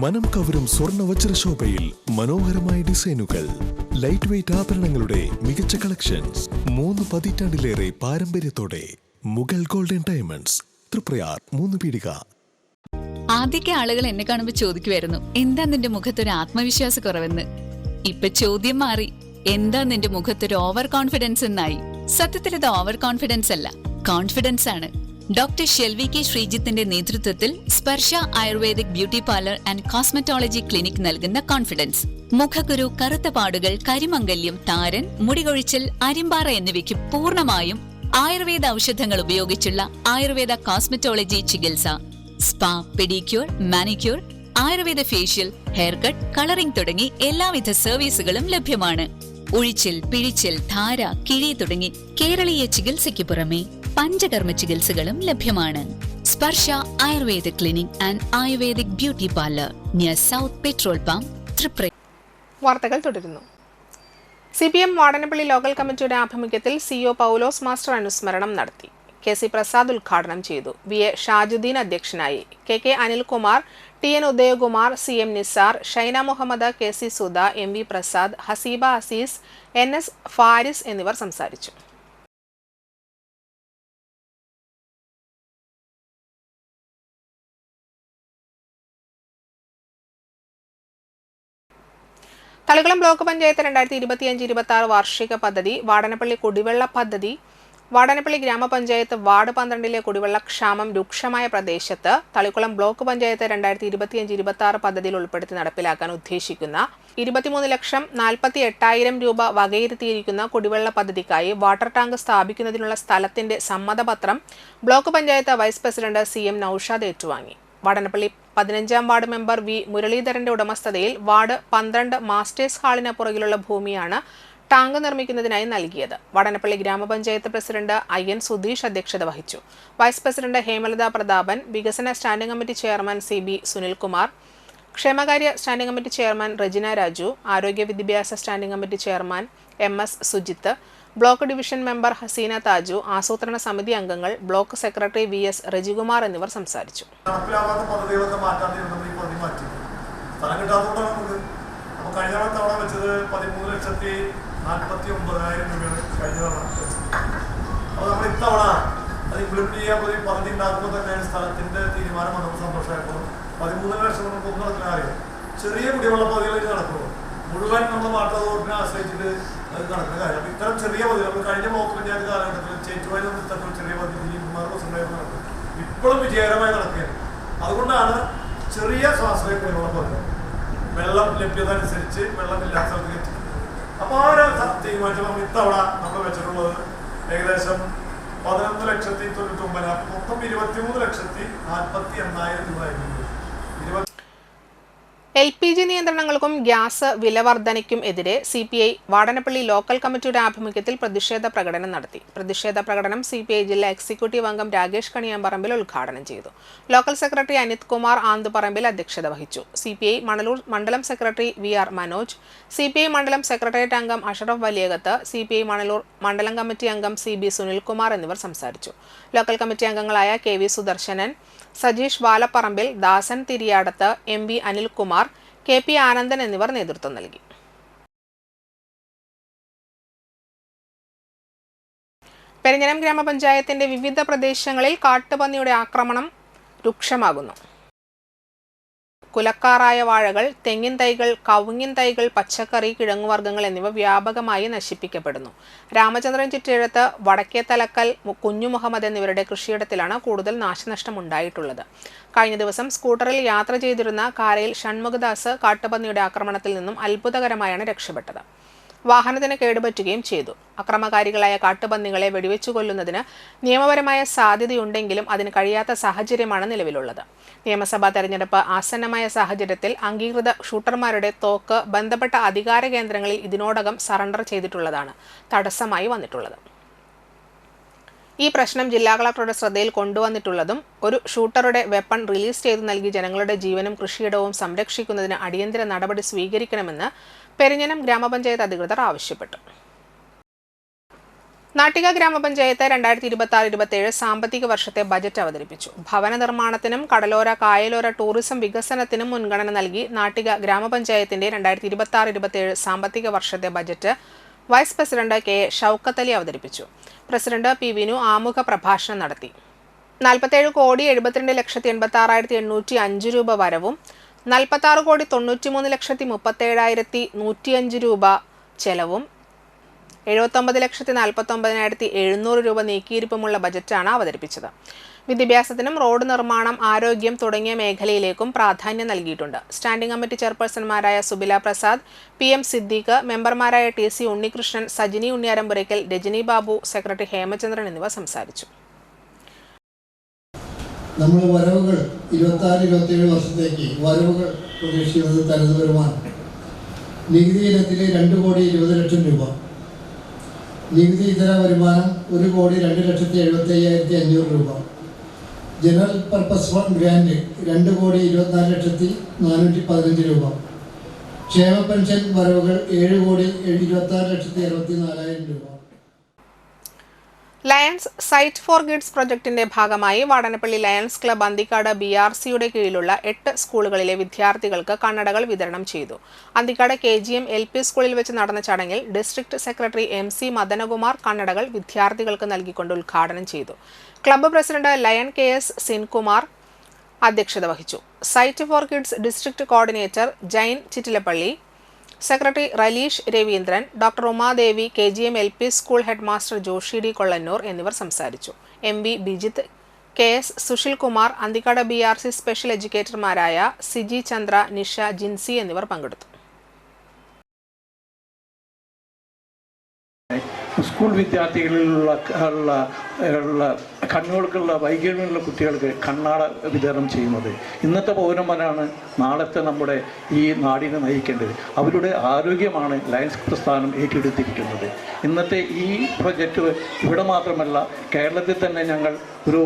മനം കവരും സ്വർണ്ണ വജ്രശോഭയിൽ മനോഹരമായ ഡിസൈനുകൾ. ലൈറ്റ് വെയ്റ്റ് ആഭരണങ്ങളുടെ മികച്ച കളക്ഷൻസ്. 3 പതിറ്റാണ്ടിലേറെ പാരമ്പര്യത്തോടെ മുഗൾ ഗോൾഡൻ ഡയമണ്ട്സ്, തൃപ്രയാർ, 3 പീടിക. ആദ്യമൊക്കെ ആളുകൾ എന്നെ കാണുമ്പോൾ ചോദിക്കുമായിരുന്നു, എന്താ നിന്റെ മുഖത്തൊരു ആത്മവിശ്വാസ കുറവെന്ന്. ഇപ്പൊ ചോദ്യം മാറി. എന്താ നിന്റെ മുഖത്തൊരു ഓവർ കോൺഫിഡൻസ് എന്നായി? സത്യത്തിൽ ഇത് ഓവർ കോൺഫിഡൻസ് അല്ല, കോൺഫിഡൻസ് ആണ്. ഡോക്ടർ ഷെൽവി കെ ശ്രീജിത്തിന്റെ നേതൃത്വത്തിൽ Sparsha ayurvedic beauty parlour and cosmetology clinic നൽകുന്ന കോൺഫിഡൻസ്. മുഖക്കുരു, കറുത്ത പാടുകൾ, കരിമംഗല്യം, താരൻ, മുടികൊഴിച്ചിൽ, അരിമ്പാറ എന്നിവയ്ക്ക് പൂർണ്ണമായും ആയുർവേദ ഔഷധങ്ങൾ ഉപയോഗിച്ചുള്ള ആയുർവേദ കോസ്മെറ്റോളജി ചികിത്സ. Spa, pedicure, manicure, Ayurveda facial, hair cut, colouring തുടങ്ങി എല്ലാവിധ സർവീസുകളും ലഭ്യമാണ്. ഉഴിച്ചിൽ, പിഴിച്ചിൽ, ധാര, കിഴി തുടങ്ങി കേരളീയ ചികിത്സയ്ക്ക് പുറമെ പഞ്ചകർമ്മ ചികിത്സകളും ലഭ്യമാണ്. Sparsha Ayurveda clinic and ayurvedic beauty parlour near south petrol pump, Tripura. വാർത്തകൾ തുടരുന്നു. CPM വാടനപ്പള്ളി ലോക്കൽ കമ്മിറ്റിയുടെ ആഭിമുഖ്യത്തിൽ CO പൗലോസ് മാസ്റ്റർ അനുസ്മരണം നടത്തി. KC പ്രസാദ് ഉദ്ഘാടനം ചെയ്തു. VA ഷാജുദ്ദീൻ അധ്യക്ഷനായി. KK Anilkumar, TN Udayakumar, CM Nisar, Shaina Muhammad, KC Sudha, MV Prasad, Haseeba Azeez, NS Faris എന്നിവർ സംസാരിച്ചു. തളികുളം ബ്ലോക്ക് പഞ്ചായത്ത് 2025-26 വാർഷിക പദ്ധതി, വാടനപ്പള്ളി കുടിവെള്ള പദ്ധതി. വാടനപ്പള്ളി ഗ്രാമപഞ്ചായത്ത് വാർഡ് 12-ലെ കുടിവെള്ള ക്ഷാമം രൂക്ഷമായ പ്രദേശത്ത് തളികുളം ബ്ലോക്ക് പഞ്ചായത്ത് 2025-26 പദ്ധതിയിൽ ഉൾപ്പെടുത്തി നടപ്പിലാക്കാൻ ഉദ്ദേശിക്കുന്ന 23,48,000 രൂപ വകയിരുത്തിയിരിക്കുന്ന കുടിവെള്ള പദ്ധതിക്കായി വാട്ടർ ടാങ്ക് സ്ഥാപിക്കുന്നതിനുള്ള സ്ഥലത്തിന്റെ സമ്മതപത്രം block panchayat vice president CM Noushad ഏറ്റുവാങ്ങി. വാടനപ്പള്ളി 15-ാം വാർഡ് മെമ്പർ V മുരളീധരന്റെ ഉടമസ്ഥതയിൽ വാർഡ് 12 മാസ്റ്റേഴ്സ് ഹാളിന് പുറകിലുള്ള ഭൂമിയാണ് ടാങ്ക് നിർമ്മിക്കുന്നതിനായി നൽകിയത്. വാടനപ്പള്ളി ഗ്രാമപഞ്ചായത്ത് പ്രസിഡന്റ് IN സുധീഷ് അധ്യക്ഷത വഹിച്ചു. വൈസ് പ്രസിഡന്റ് ഹേമലത പ്രതാപൻ, വികസന standing committee chairman CB Sunilkumar, ക്ഷേമകാര്യ standing committee chairman Regina Raju, ആരോഗ്യ വിദ്യാഭ്യാസ standing committee chairman MS Sujith, block division member Haseena Thaju, ആസൂത്രണ സമിതി അംഗങ്ങൾ, ബ്ലോക്ക് സെക്രട്ടറി VS റജികുമാർ എന്നിവർ സംസാരിച്ചു. കഴിഞ്ഞ തവണ വെച്ചത് 13,49,000 രൂപയാണ് കഴിഞ്ഞ തവണ വെച്ചത്. അപ്പോൾ നമ്മൾ ഇത്തവണ അത് ഇംപ്ലിമെന്റ് ചെയ്യാൻ പോയി പദ്ധതി ഉണ്ടാക്കുമ്പോൾ തന്നെ സ്ഥലത്തിന്റെ തീരുമാനം വന്നപ്പോൾ സന്തോഷമായപ്പോൾ 13 ലക്ഷം നമുക്ക് ഒന്നും നടക്കുന്ന കാര്യം. ചെറിയ കുടിവെള്ള പദ്ധതികളിൽ നടക്കുള്ളൂ, മുഴുവൻ നമ്മൾ വാട്ടർ അതോറിറ്റിനെ ആശ്രയിച്ചിട്ട് അത് നടക്കുന്ന കാര്യം. അപ്പോൾ ഇത്തരം ചെറിയ പദ്ധതികൾ കഴിഞ്ഞ ബ്ലോക്ക് പഞ്ചായത്ത് കാലഘട്ടത്തിൽ ചേറ്റുവായി ഇത്തരം ചെറിയ പദ്ധതി നടക്കും, ഇപ്പോഴും വിജയകരമായി നടക്കുകയാണ്. അതുകൊണ്ടാണ് ചെറിയ സ്വാശ്രയ കുടിവെള്ള പദ്ധതി വെള്ളം ലഭ്യത അനുസരിച്ച് വെള്ളമില്ലാത്ത സ്ഥലത്ത് എത്തിക്കുന്നത്. അപ്പോൾ ആ ഒരു തീരുമാനിച്ചപ്പോൾ നമ്മൾ ഇത്തവണ നമ്മൾ വെച്ചിട്ടുള്ളത് ഏകദേശം 11,99,000, മൊത്തം 23,48,000 രൂപ ആയിരുന്നു. LPG നിയന്ത്രണങ്ങൾക്കും ഗ്യാസ് വിലവർധനയ്ക്കും എതിരെ CPI വാടനപ്പള്ളി ലോക്കൽ കമ്മിറ്റിയുടെ ആഭിമുഖ്യത്തിൽ പ്രതിഷേധ പ്രകടനം നടത്തി. പ്രതിഷേധ പ്രകടനം CPI ജില്ലാ എക്സിക്യൂട്ടീവ് അംഗം രാകേഷ് കണിയാമ്പറമ്പിൽ ഉദ്ഘാടനം ചെയ്തു. ലോക്കൽ സെക്രട്ടറി അനിത് കുമാർ ആന്തുപറമ്പിൽ അധ്യക്ഷത വഹിച്ചു. CPI മണലൂർ മണ്ഡലം സെക്രട്ടറി VR മനോജ്, CPI മണ്ഡലം സെക്രട്ടേറിയറ്റ് അംഗം അഷറഫ് വലിയകത്ത്, CPI മണലൂർ മണ്ഡലം കമ്മിറ്റി അംഗം CB സുനിൽകുമാർ എന്നിവർ സംസാരിച്ചു. ലോക്കൽ കമ്മിറ്റി അംഗങ്ങളായ KV സുദർശനൻ, സജീഷ് വാലപ്പറമ്പിൽ, ദാസൻ തിരിയാടത്ത്, MV അനിൽകുമാർ, KP ആനന്ദൻ എന്നിവർ നേതൃത്വം നൽകി. പെരിഞ്ഞനം ഗ്രാമപഞ്ചായത്തിന്റെ വിവിധ പ്രദേശങ്ങളിൽ കാട്ടുപന്നിയുടെ ആക്രമണം രൂക്ഷമാകുന്നു. കുലക്കാറായ വാഴകൾ, തെങ്ങിൻ തൈകൾ, കവുങ്ങിൻ തൈകൾ, പച്ചക്കറി, കിഴങ്ങുവർഗ്ഗങ്ങൾ എന്നിവ വ്യാപകമായി നശിപ്പിക്കപ്പെടുന്നു. രാമചന്ദ്രൻ ചിറ്റെഴുത്ത്, വടക്കേ തലക്കൽ, കുഞ്ഞു മുഹമ്മദ് എന്നിവരുടെ കൃഷിയിടത്തിലാണ് കൂടുതൽ നാശനഷ്ടം ഉണ്ടായിട്ടുള്ളത്. കഴിഞ്ഞ ദിവസം സ്കൂട്ടറിൽ യാത്ര ചെയ്തിരുന്ന കാരയിൽ ഷൺമുഖദാസ് കാട്ടുപന്നിയുടെ ആക്രമണത്തിൽ നിന്നും അത്ഭുതകരമായാണ് രക്ഷപ്പെട്ടത്. വാഹനത്തിന് കേടുപറ്റുകയും ചെയ്തു. അക്രമകാരികളായ കാട്ടുപന്നികളെ വെടിവെച്ചു കൊല്ലുന്നതിന് നിയമപരമായ സാധ്യതയുണ്ടെങ്കിലും അതിന് കഴിയാത്ത സാഹചര്യമാണ് നിലവിലുള്ളത്. നിയമസഭാ തെരഞ്ഞെടുപ്പ് ആസന്നമായ സാഹചര്യത്തിൽ അംഗീകൃത ഷൂട്ടർമാരുടെ തോക്ക് ബന്ധപ്പെട്ട അധികാര കേന്ദ്രങ്ങളിൽ ഇതിനോടകം സറണ്ടർ ചെയ്തിട്ടുള്ളതാണ് തടസ്സമായി വന്നിട്ടുള്ളത്. ഈ പ്രശ്നം ജില്ലാ കളക്ടറുടെ ശ്രദ്ധയിൽ കൊണ്ടുവന്നിട്ടുള്ളതും ഒരു ഷൂട്ടറുടെ വെപ്പൺ റിലീസ് ചെയ്തു നൽകി ജനങ്ങളുടെ ജീവനും കൃഷിയിടവും സംരക്ഷിക്കുന്നതിന് അടിയന്തര നടപടി സ്വീകരിക്കണമെന്ന് പെരിഞ്ഞനം ഗ്രാമപഞ്ചായത്ത് അധികൃതർ ആവശ്യപ്പെട്ടു. നാട്ടിക ഗ്രാമപഞ്ചായത്ത് 2026-27 സാമ്പത്തിക വർഷത്തെ ബജറ്റ് അവതരിപ്പിച്ചു. ഭവന നിർമ്മാണത്തിനും കടലോര കായലോര ടൂറിസം വികസനത്തിനും മുൻഗണന നൽകി നാട്ടിക ഗ്രാമപഞ്ചായത്തിന്റെ 2026-27 സാമ്പത്തിക വർഷത്തെ budget vice president K. Shoukath Ali അവതരിപ്പിച്ചു. President P. വിനു ആമുഖ പ്രഭാഷണം നടത്തി. 47,72,86,805 രൂപ വരവും 46,93,37,105 രൂപ ചെലവും 79,49,700 രൂപ നീക്കിയിരിപ്പുമുള്ള ബജറ്റാണ് അവതരിപ്പിച്ചത്. വിദ്യാഭ്യാസത്തിനും റോഡ് നിർമ്മാണം, ആരോഗ്യം തുടങ്ങിയ മേഖലയിലേക്കും പ്രാധാന്യം നൽകിയിട്ടുണ്ട്. സ്റ്റാൻഡിംഗ് കമ്മിറ്റി ചെയർപേഴ്സൺമാരായ സുബില പ്രസാദ്, PM സിദ്ദീഖ്, മെമ്പർമാരായ TC ഉണ്ണികൃഷ്ണൻ, സജിനി ഉണ്ണിയാരമ്പുരയ്ക്കൽ, രജനി ബാബു, സെക്രട്ടറി ഹേമചന്ദ്രൻ എന്നിവർ സംസാരിച്ചു. നമ്മൾ വരവുകൾ 26-27 വർഷത്തേക്ക് വരവുകൾ പ്രതീക്ഷിക്കുന്നത് തനത് വരുമാനം നികുതി ഇനത്തിൽ 2,20,00,000 രൂപ, നികുതി ഇതര വരുമാനം 1,02,75,500 രൂപ, ജനറൽ പർപ്പസ് ഫണ്ട് ഗ്രാൻഡ് 2,24,415 രൂപ, ക്ഷേമ പെൻഷൻ വരവുകൾ 7,26,74,000 രൂപ. ലയൺസ് സൈറ്റ് ഫോർ കിഡ്സ് പ്രൊജക്ടിന്റെ ഭാഗമായി വാടനപ്പള്ളി ലയൺസ് ക്ലബ് അന്തിക്കാട് BRCയുടെ കീഴിലുള്ള 8 സ്കൂളുകളിലെ വിദ്യാർത്ഥികൾക്ക് കണ്ണടകൾ വിതരണം ചെയ്തു. അന്തിക്കാട് KGM LP സ്കൂളിൽ വെച്ച് നടന്ന ചടങ്ങിൽ ഡിസ്ട്രിക്ട് സെക്രട്ടറി MC മദനകുമാർ കണ്ണടകൾ വിദ്യാർത്ഥികൾക്ക് നൽകിക്കൊണ്ട് ഉദ്ഘാടനം ചെയ്തു. Club president lion KS Sinkumar അധ്യക്ഷത വഹിച്ചു. Sight for kids district coordinator Jain Chittilappally, secretary Ralish Raveendran, doctor Umadevi, KGM LP school head master Joshy D Kollannur എന്നിവർ സംസാരിച്ചു. MV Bijith, KS Sushil Kumar, Anthikkad BRC special എഡ്യൂക്കേറ്റർമാരായ സിജി ചന്ദ്ര, നിഷ, ജിൻസി എന്നിവർ പങ്കെടുത്തു. സ്കൂൾ വിദ്യാർത്ഥികളിലുള്ള കണ്ണുകൾക്കുള്ള വൈകല്യമുള്ള കുട്ടികൾക്ക് കണ്ണാട വിതരണം ചെയ്യുന്നത്. ഇന്നത്തെ പൗരന്മാരാണ് നാളത്തെ നമ്മുടെ ഈ നാടിനെ നയിക്കേണ്ടത്. അവരുടെ ആരോഗ്യമാണ് ലയൺസ് പ്രസ്ഥാനം ഏറ്റെടുത്തിരിക്കുന്നത്. ഇന്നത്തെ ഈ പ്രൊജക്റ്റ് ഇവിടെ മാത്രമല്ല, കേരളത്തിൽ തന്നെ ഞങ്ങൾ ഒരു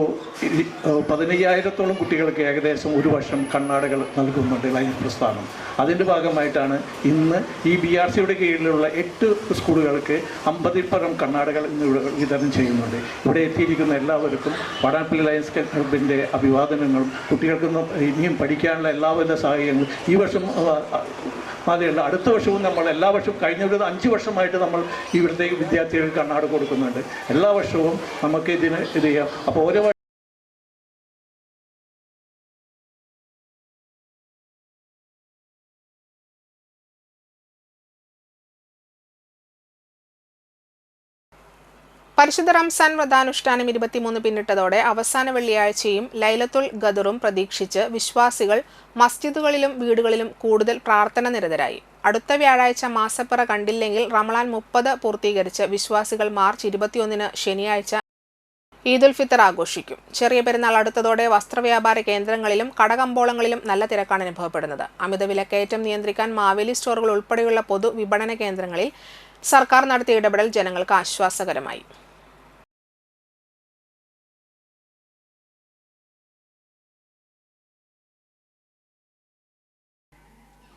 15,000-ഓളം കുട്ടികൾക്ക് ഏകദേശം ഒരു വർഷം കണ്ണാടകൾ നൽകുന്നുണ്ട് ലയൺസ് പ്രസ്ഥാനം. അതിൻ്റെ ഭാഗമായിട്ടാണ് ഇന്ന് ഈ BRCയുടെ കീഴിലുള്ള 8 സ്കൂളുകൾക്ക് 50-ൽ പരം കണ്ണാടകൾ ഇന്ന് വിതരണം ചെയ്യുന്നുണ്ട്. ഇവിടെ എത്തിയിരിക്കുന്ന എല്ലാവർക്കും വാടാനപ്പള്ളി ലയൺസ് ക്ലബിൻ്റെ അഭിവാദനങ്ങളും കുട്ടികൾക്ക് ഇനിയും പഠിക്കാനുള്ള എല്ലാവിധ സാഹചര്യങ്ങളും ഈ വർഷം മാത്രമല്ല അടുത്ത വർഷവും നമ്മൾ എല്ലാ വർഷവും കഴിഞ്ഞ 5 വർഷമായിട്ട് നമ്മൾ ഇവിടുത്തെ വിദ്യാർത്ഥികൾക്ക് കണ്ണാട കൊടുക്കുന്നുണ്ട്. എല്ലാ വർഷവും നമുക്ക് ഇത് ചെയ്യാം. അപ്പോൾ ഓരോ പരിശുദ്ധ റംസാൻ വ്രതാനുഷ്ഠാനം 23 പിന്നിട്ടതോടെ അവസാന വെള്ളിയാഴ്ചയും ലൈലത്തുൽ ഖദറും പ്രതീക്ഷിച്ച് വിശ്വാസികൾ മസ്ജിദുകളിലും വീടുകളിലും കൂടുതൽ പ്രാർത്ഥന നിരതരായി. അടുത്ത വ്യാഴാഴ്ച മാസപ്പിറ കണ്ടില്ലെങ്കിൽ റമളാൻ 30 പൂർത്തീകരിച്ച് വിശ്വാസികൾ മാർച്ച് 21 ശനിയാഴ്ച ഈദുൽ ഫിത്തർ ആഘോഷിക്കും. ചെറിയ പെരുന്നാൾ അടുത്തതോടെ വസ്ത്രവ്യാപാര കേന്ദ്രങ്ങളിലും കടകമ്പോളങ്ങളിലും നല്ല തിരക്കാണ് അനുഭവപ്പെടുന്നത്. അമിത വിലക്കയറ്റം നിയന്ത്രിക്കാൻ മാവേലി സ്റ്റോറുകൾ ഉൾപ്പെടെയുള്ള പൊതു വിപണന കേന്ദ്രങ്ങളിൽ സർക്കാർ നടത്തിയ ഇടപെടൽ ജനങ്ങൾക്ക് ആശ്വാസകരമായി.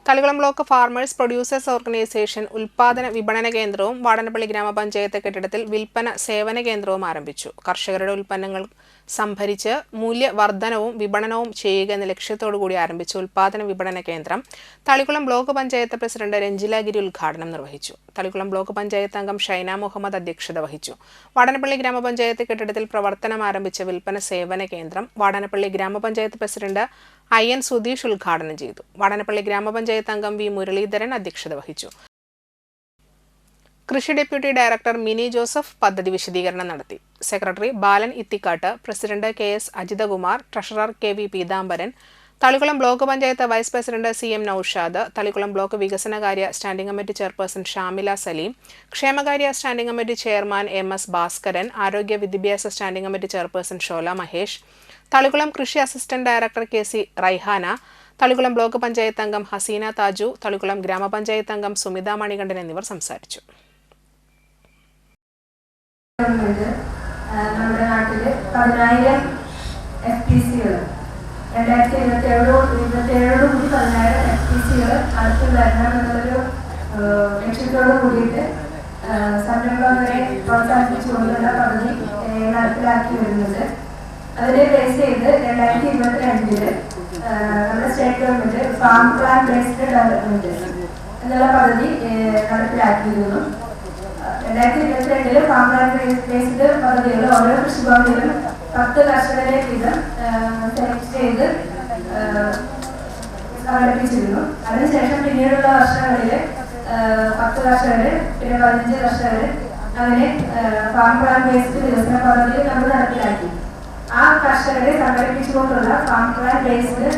Thalikulam block farmers producers organisation ഉൽപാദന വിപണന കേന്ദ്രവും വാടനപ്പള്ളി ഗ്രാമപഞ്ചായത്ത് കെട്ടിടത്തിൽ വിൽപ്പന സേവന കേന്ദ്രവും ആരംഭിച്ചു. കർഷകരുടെ ഉൽപ്പന്നങ്ങൾ സംഭരിച്ച് മൂല്യവർദ്ധനവും വിപണനവും ചെയ്യുക എന്ന ലക്ഷ്യത്തോടുകൂടി ആരംഭിച്ച ഉൽപാദന വിപണന കേന്ദ്രം തളികുളം ബ്ലോക്ക് പഞ്ചായത്ത് പ്രസിഡന്റ് രഞ്ജില ഗിരി ഉദ്ഘാടനം നിർവഹിച്ചു. തളികുളം ബ്ലോക്ക് പഞ്ചായത്ത് അംഗം ഷൈന മുഹമ്മദ് അധ്യക്ഷത വഹിച്ചു. വാടനപ്പള്ളി ഗ്രാമപഞ്ചായത്ത് കെട്ടിടത്തിൽ പ്രവർത്തനം ആരംഭിച്ച വിൽപ്പന സേവന കേന്ദ്രം വാടനപ്പള്ളി ഗ്രാമപഞ്ചായത്ത് പ്രസിഡന്റ് IN സുധീഷ് ഉദ്ഘാടനം ചെയ്തു. വാടനപ്പള്ളി ഗ്രാമപഞ്ചായത്ത് അംഗം V മുരളീധരൻ അധ്യക്ഷത വഹിച്ചു. കൃഷി ഡെപ്യൂട്ടി ഡയറക്ടർ മിനി ജോസഫ് പദ്ധതി വിശദീകരണം നടത്തി. Secretary Balan Ithikkattu, president KS Ajithakumar, treasurer KV Pithambaran, Thalikulam block panchayat vice president CM Noushad, Thalikulam block വികസനകാര്യ standing committee chairperson Shamila Saleem, ക്ഷേമകാര്യ standing committee chairman MS Bhaskaran, ആരോഗ്യ വിദ്യാഭ്യാസ standing committee chairperson Shola Mahesh, Thalikulam കൃഷി assistant director KC Raihana, Thalikulam block panchayat അംഗം ഹസീന താജു, തളികുളം ഗ്രാമപഞ്ചായത്ത് അംഗം സുമിത മണികണ്ഠൻ എന്നിവർ സംസാരിച്ചു. നമ്മുടെ നാട്ടില് 10,000 FPCകൾ 2027 കൂടി 10,000 FPCകൾ അടുത്ത് വരണമെന്നുള്ളൊരു ലക്ഷ്യത്തോട് കൂടിയിട്ട് സംരംഭകരെ പ്രോത്സാഹിപ്പിച്ചുകൊണ്ടുള്ള പദ്ധതി നടപ്പിലാക്കി വരുന്നുണ്ട്. അതിനെ ബേസ് ചെയ്ത് 2022 നമ്മുടെ state government farm plan based development എന്നുള്ള പദ്ധതി നടപ്പിലാക്കിയിരുന്നു. 2022 ഫാം പ്ലാൻ ബേസ്ഡ് പദ്ധതികൾ ഓരോ കൃഷിഭവനിലും 10 കർഷകരെ വീതം സെലക്ട് ചെയ്ത് സംഘടിപ്പിച്ചിരുന്നു. അതിനുശേഷം പിന്നീടുള്ള വർഷങ്ങളിൽ 10 കർഷകർ, പിന്നെ 15 കർഷകർ, അങ്ങനെ ഫാം പ്ലാൻ ബേസ്ഡ് വികസന പദ്ധതി നമ്മൾ നടപ്പിലാക്കി. ആ കർഷകരെ സംഘടിപ്പിച്ചുകൊണ്ടുള്ള farm plan based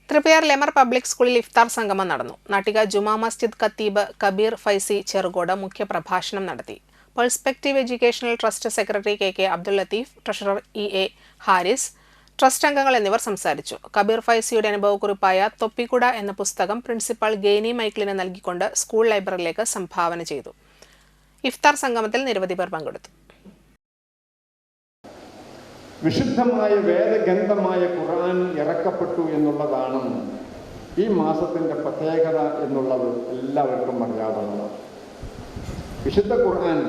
Triprayar Lemer public സ്കൂളിൽ ഇഫ്താർ സംഗമം നടന്നു. നാട്ടിക ജുമാ മസ്ജിദ് ഖത്തീബ് കബീർ ഫൈസി ചെറുകോട് മുഖ്യപ്രഭാഷണം നടത്തി. Perspective educational trust secretary K Abdul Latheef, treasurer EA Haris, trust അംഗങ്ങൾ എന്നിവർ സംസാരിച്ചു. കബീർ ഫൈസിയുടെ അനുഭവക്കുറിപ്പായ തൊപ്പിക്കുട എന്ന പുസ്തകം പ്രിൻസിപ്പൽ ഗെയ്നി മൈക്കിളിന് നൽകിക്കൊണ്ട് സ്കൂൾ ലൈബ്രറിയിലേക്ക് സംഭാവന ചെയ്തു. ഇഫ്താർ സംഗമത്തിൽ നിരവധി പേർ പങ്കെടുത്തു. വിശുദ്ധമായ വേദഗ്രന്ഥമായ ഖുർആൻ ഇറക്കപ്പെട്ടു എന്നുള്ളതാണ് ഈ മാസത്തിൻ്റെ പ്രത്യേകത എന്നുള്ളത് എല്ലാവർക്കും അറിയാവുന്നതാണ്. വിശുദ്ധ ഖുർആൻ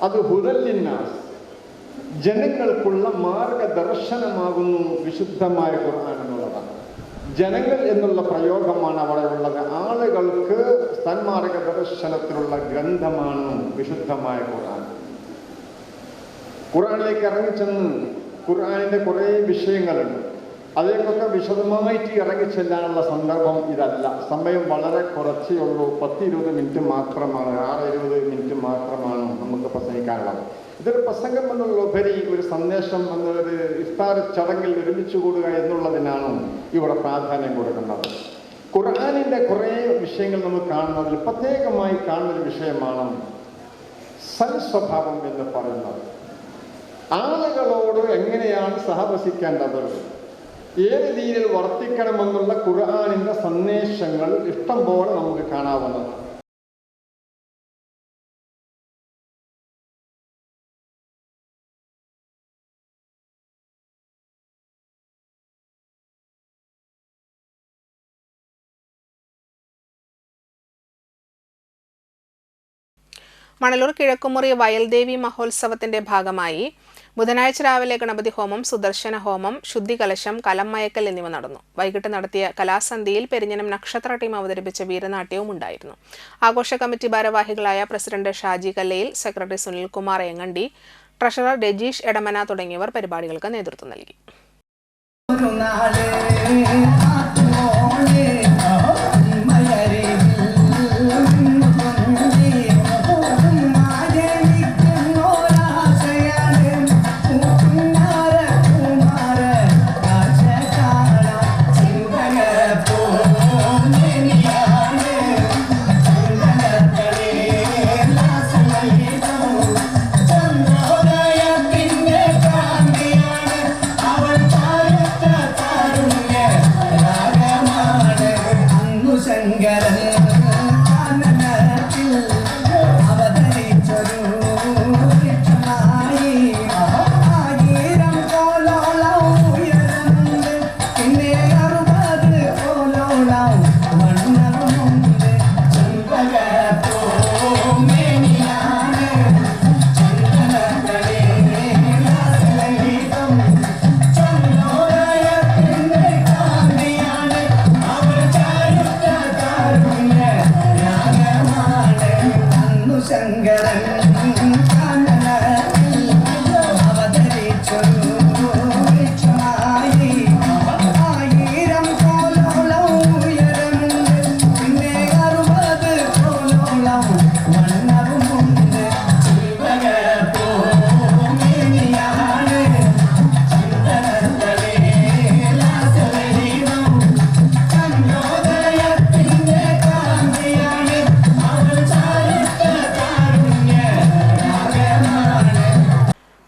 അത് ഹുദല്ലിന്നാസ്, ജനങ്ങൾക്കുള്ള മാർഗദർശനമാകുന്നു വിശുദ്ധമായ ഖുർആൻ എന്നുള്ളതാണ്. ജനങ്ങൾ എന്നുള്ള പ്രയോഗമാണ് അവിടെ ഉള്ളത്. ആളുകൾക്ക് സന്മാർഗദർശനത്തിലുള്ള ഗ്രന്ഥമാണ് വിശുദ്ധമായ ഖുർആൻ. ഖുർആനിലേക്ക് ഇറങ്ങിച്ചെന്ന് ഖുർആനിൻ്റെ കുറേ വിഷയങ്ങളുണ്ട്. അതിലേക്കൊക്കെ വിശദമായിട്ട് ഇറങ്ങിച്ചെല്ലാനുള്ള സന്ദർഭം ഇതല്ല. സമയം വളരെ കുറച്ചേ ഉള്ളൂ. 10-20 മിനിറ്റ് മാത്രമാണ്, 6-20 മിനിറ്റ് മാത്രമാണ് നമുക്ക് പ്രസംഗിക്കാനുള്ളത്. ഇതൊരു പ്രസംഗം എന്നുള്ളപരി ഒരു സന്ദേശം എന്നൊരു ഇഫ്താർ ചടങ്ങിൽ ഒരുമിച്ച് കൂടുക എന്നുള്ളതിനാണ് ഇവിടെ പ്രാധാന്യം കൊടുക്കുന്നത്. ഖുർആനിൻ്റെ കുറേ വിഷയങ്ങൾ നമുക്ക് കാണുന്നതിൽ പ്രത്യേകമായി കാണുന്നൊരു വിഷയമാണ് സൽസ്വഭാവം എന്ന് പറയുന്നത്. ആളുകളോട് എങ്ങനെയാണ് സഹവസിക്കേണ്ടത്, ഏത് രീതിയിൽ വർത്തിക്കണമെന്നുള്ള ഖുർആനിൻ്റെ സന്ദേശങ്ങൾ ഇഷ്ടം പോലെ നമുക്ക് കാണാവുന്നതാണ്. മണലൂർ കിഴക്കുമുറി വയൽദേവി മഹോത്സവത്തിന്റെ ഭാഗമായി ബുധനാഴ്ച രാവിലെ ഗണപതി ഹോമം, സുദർശന ഹോമം, ശുദ്ധികലശം, കലംമയക്കൽ എന്നിവ നടന്നു. വൈകിട്ട് നടത്തിയ കലാസന്ധിയിൽ പെരിഞ്ഞനം നക്ഷത്ര ടീം അവതരിപ്പിച്ച വീരനാട്യവും ഉണ്ടായിരുന്നു. ആഘോഷ കമ്മിറ്റി ഭാരവാഹികളായ president Shaji കല്ലയിൽ, secretary Sunilkumar എങ്ങണ്ടി, treasurer Rajeesh Edamana തുടങ്ങിയവർ പരിപാടികൾക്ക് നേതൃത്വം നൽകി.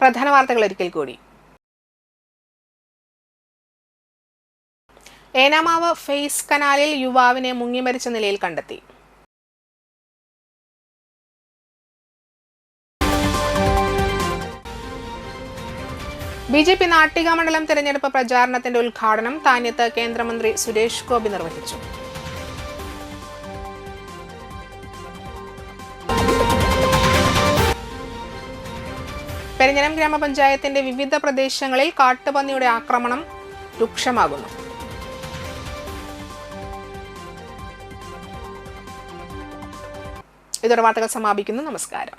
പ്രധാന വാർത്തകൾ ഒരിക്കൽ കൂടി. ഏനാമാവ് ഫേസ് കനാലിൽ യുവാവിനെ മുങ്ങിമരിച്ച നിലയിൽ കണ്ടെത്തി. BJP നാട്ടിക മണ്ഡലം തെരഞ്ഞെടുപ്പ് പ്രചാരണത്തിന്റെ ഉദ്ഘാടനം താന്യത്ത് കേന്ദ്രമന്ത്രി സുരേഷ് ഗോപി നിർവഹിച്ചു. പെരിഞ്ഞനം ഗ്രാമപഞ്ചായത്തിന്റെ വിവിധ പ്രദേശങ്ങളിൽ കാട്ടുപന്നിയുടെ ആക്രമണം രൂക്ഷമാകുന്നു. ഇതോടെ വാർത്തകൾ സമാപിക്കുന്നു. നമസ്കാരം.